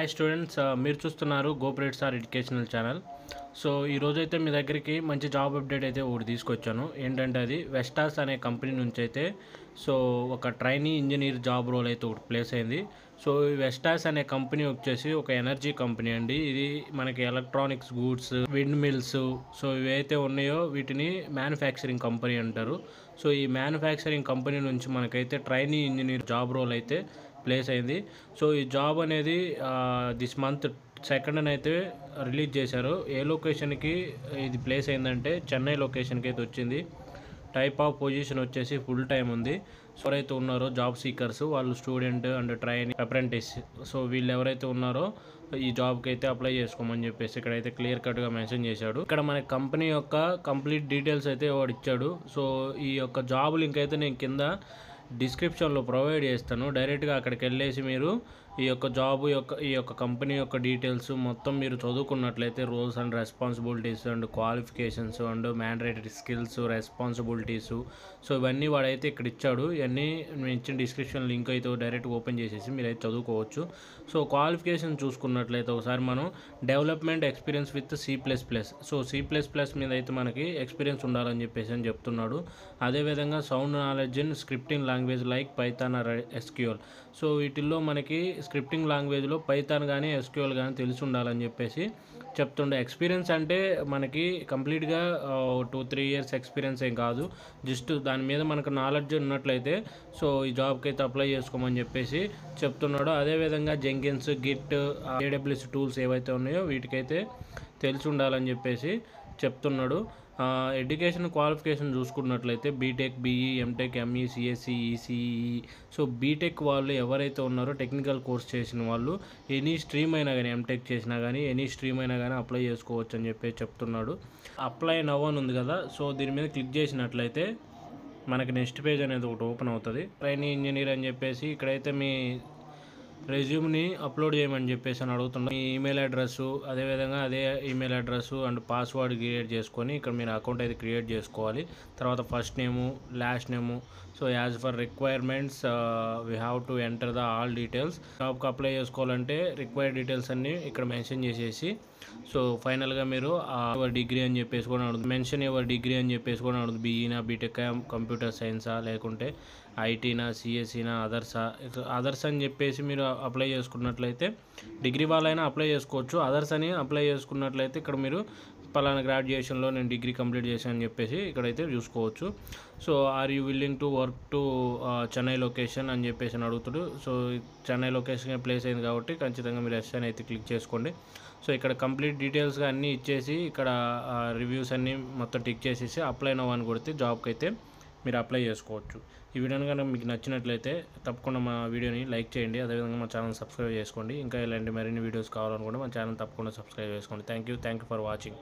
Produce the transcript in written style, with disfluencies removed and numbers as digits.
Hi students, మీరు చూస్తున్నారు గోప్రేట్ sir educational channel. So ఈరోజైతే మీ దగ్గరికి మంచి జాబ్ అప్డేట్ అయితే ఒకటి తీసుకొచ్చాను. ఏంటంటే అది వెస్టాస్ అనే కంపెనీ నుంచి అయితే ఒక ట్రైనీ ఇంజనీర్ జాబ్ రోల్ అయితే ఒకటి ప్లేస్ అయింది. సో ఈ వెస్టాస్ అనే కంపెనీ వచ్చేసి ఒక ఎనర్జీ కంపెనీ అండి. ఇది మనకి electronics goods, wind mills, so ఇవైతే ఉన్నాయో వీటిని మ్యానుఫ్యాక్చరింగ్ కంపెనీ అంటారు. సో ఈ మ్యానుఫ్యాక్చరింగ్ కంపెనీ నుంచి మనకైతే ట్రైనీ ఇంజనీర్ జాబ్ రోల్ అయితే ప్లేస్ అయింది. సో ఈ జాబ్ అనేది దిస్ మంత్ 2nd అయితే రిలీజ్ చేశారు. ఏ లొకేషన్కి ఇది ప్లేస్ అయిందంటే చెన్నై లొకేషన్కి అయితే వచ్చింది. టైప్ ఆఫ్ పొజిషన్ వచ్చేసి ఫుల్ టైం ఉంది. సో ఎవరైతే ఉన్నారో జాబ్ సీకర్స్, వాళ్ళు student and training apprentice, so వీళ్ళు ఎవరైతే ఉన్నారో ఈ జాబ్కి అయితే అప్లై చేసుకోమని చెప్పేసి ఇక్కడైతే క్లియర్ కట్గా మెన్షన్ చేశాడు. ఇక్కడ మన కంపెనీ యొక్క కంప్లీట్ డీటెయిల్స్ అయితే వాడు ఇచ్చాడు. సో ఈ యొక్క జాబ్ లింక్ అయితే నేను కింద డిస్క్రిప్షన్లో ప్రొవైడ్ చేస్తాను. డైరెక్ట్గా అక్కడికి వెళ్ళేసి మీరు ఈ యొక్క కంపెనీ యొక్క డీటెయిల్స్ మొత్తం మీరు చదువుకున్నట్లయితే roles and responsibilities and qualifications and mandatory skills, responsibilities, so ఇవన్నీ వాడైతే ఇక్కడ ఇచ్చాడు. ఇవన్నీ నేను ఇచ్చిన డిస్క్రిప్షన్ లింక్ అయితే డైరెక్ట్గా ఓపెన్ చేసేసి మీరైతే చదువుకోవచ్చు. సో క్వాలిఫికేషన్ చూసుకున్నట్లయితే ఒకసారి మనం development experience with C++, so C++ మీద అయితే మనకి ఎక్స్పీరియన్స్ ఉండాలని చెప్పేసి అని చెప్తున్నాడు. అదేవిధంగా sound knowledge in scripting language like Python or SQL, so వీటిల్లో మనకి స్క్రిప్టింగ్ లాంగ్వేజ్లో పైథాన్ కానీ SQL కానీ తెలిసి ఉండాలని చెప్పేసి చెప్తుండే. ఎక్స్పీరియన్స్ అంటే మనకి కంప్లీట్గా 2-3 ఇయర్స్ ఎక్స్పీరియన్స్ ఏం కాదు, జస్ట్ దాని మీద మనకు నాలెడ్జ్ ఉన్నట్లయితే సో ఈ జాబ్కి అయితే అప్లై చేసుకోమని చెప్పేసి చెప్తున్నాడు. అదేవిధంగా జెంకిన్స్, గిట్, AWS టూల్స్ ఏవైతే ఉన్నాయో వీటికైతే తెలిసి ఉండాలని చెప్పేసి చెప్తున్నాడు. ఎడ్యుకేషన్ క్వాలిఫికేషన్ చూసుకున్నట్లయితే BTech, BE, MTech, ME, CSE, ECE, so BTech వాళ్ళు ఎవరైతే ఉన్నారో టెక్నికల్ కోర్స్ చేసిన వాళ్ళు ఎనీ స్ట్రీమ్ అయినా కానీ, MTech చేసినా కానీ ఎనీ స్ట్రీమ్ అయినా కానీ అప్లై చేసుకోవచ్చు అని చెప్పి చెప్తున్నాడు. అప్లై నవ్ అని ఉంది కదా, సో దీని మీద క్లిక్ చేసినట్లయితే మనకి నెక్స్ట్ పేజ్ అనేది ఒకటి ఓపెన్ అవుతుంది. ట్రైనీ ఇంజనీర్ అని చెప్పేసి ఇక్కడైతే మీ రెజ్యూమ్ని అప్లోడ్ చేయమని చెప్పేసి అని అడుగుతున్నాం. మీ ఈమెయిల్ అడ్రస్సు, అదేవిధంగా అదే email address and password create చేసుకొని ఇక్కడ మీరు అకౌంట్ అయితే క్రియేట్ చేసుకోవాలి. తర్వాత first name, last name, so as for requirements we have to enter the all details. జాబ్కి అప్లై చేసుకోవాలంటే రిక్వైర్డ్ డీటెయిల్స్ అన్నీ ఇక్కడ మెన్షన్ చేసేసి సో ఫైనల్గా మీరు యువర్ డిగ్రీ అని చెప్పేసి కూడా అడుగుతుంది. మెన్షన్ యువర్ డిగ్రీ అని చెప్పేసి కూడా అడుగుతుంది. BE-నా, BTech, కంప్యూటర్ సైన్సా, లేకుంటే IT-నా, CSE-నా, అదర్స్ అని చెప్పేసి మీరు అప్లై చేసుకున్నట్లయితే డిగ్రీ వాళ్ళైనా అప్లై చేసుకోవచ్చు. అదర్స్ అని అప్లై చేసుకున్నట్లయితే ఇక్కడ మీరు పలానా గ్రాడ్యుయేషన్లో నేను డిగ్రీ కంప్లీట్ చేశాను అని చెప్పేసి ఇక్కడైతే చూసుకోవచ్చు. So are you willing to work to Chennai location అని చెప్పేసి అని అడుగుతాడు. సో చెన్నై లొకేషన్ ప్లేస్ అయింది కాబట్టి ఖచ్చితంగా మీరు ఎస్ అని అయితే క్లిక్ చేసుకోండి. సో ఇక్కడ కంప్లీట్ డీటెయిల్స్గా అన్నీ ఇచ్చేసి ఇక్కడ రివ్యూస్ అన్నీ మొత్తం టిక్ చేసేసి అప్లై నవ్ అని కొడితే జాబ్కి అయితే మీరు అప్లై చేసుకోవచ్చు. ఈ వీడియోని కనుక మీకు నచ్చినట్లయితే తప్పకుండా మా వీడియోని లైక్ చేయండి. అదేవిధంగా మా ఛానల్ సబ్స్క్రైబ్ చేసుకోండి. ఇంకా ఇలాంటి మరిన్ని వీడియోస్ కావాలనుకుంటే మా ఛానల్ తప్పకుండా సబ్స్క్రైబ్ చేసుకోండి. Thank you for watching.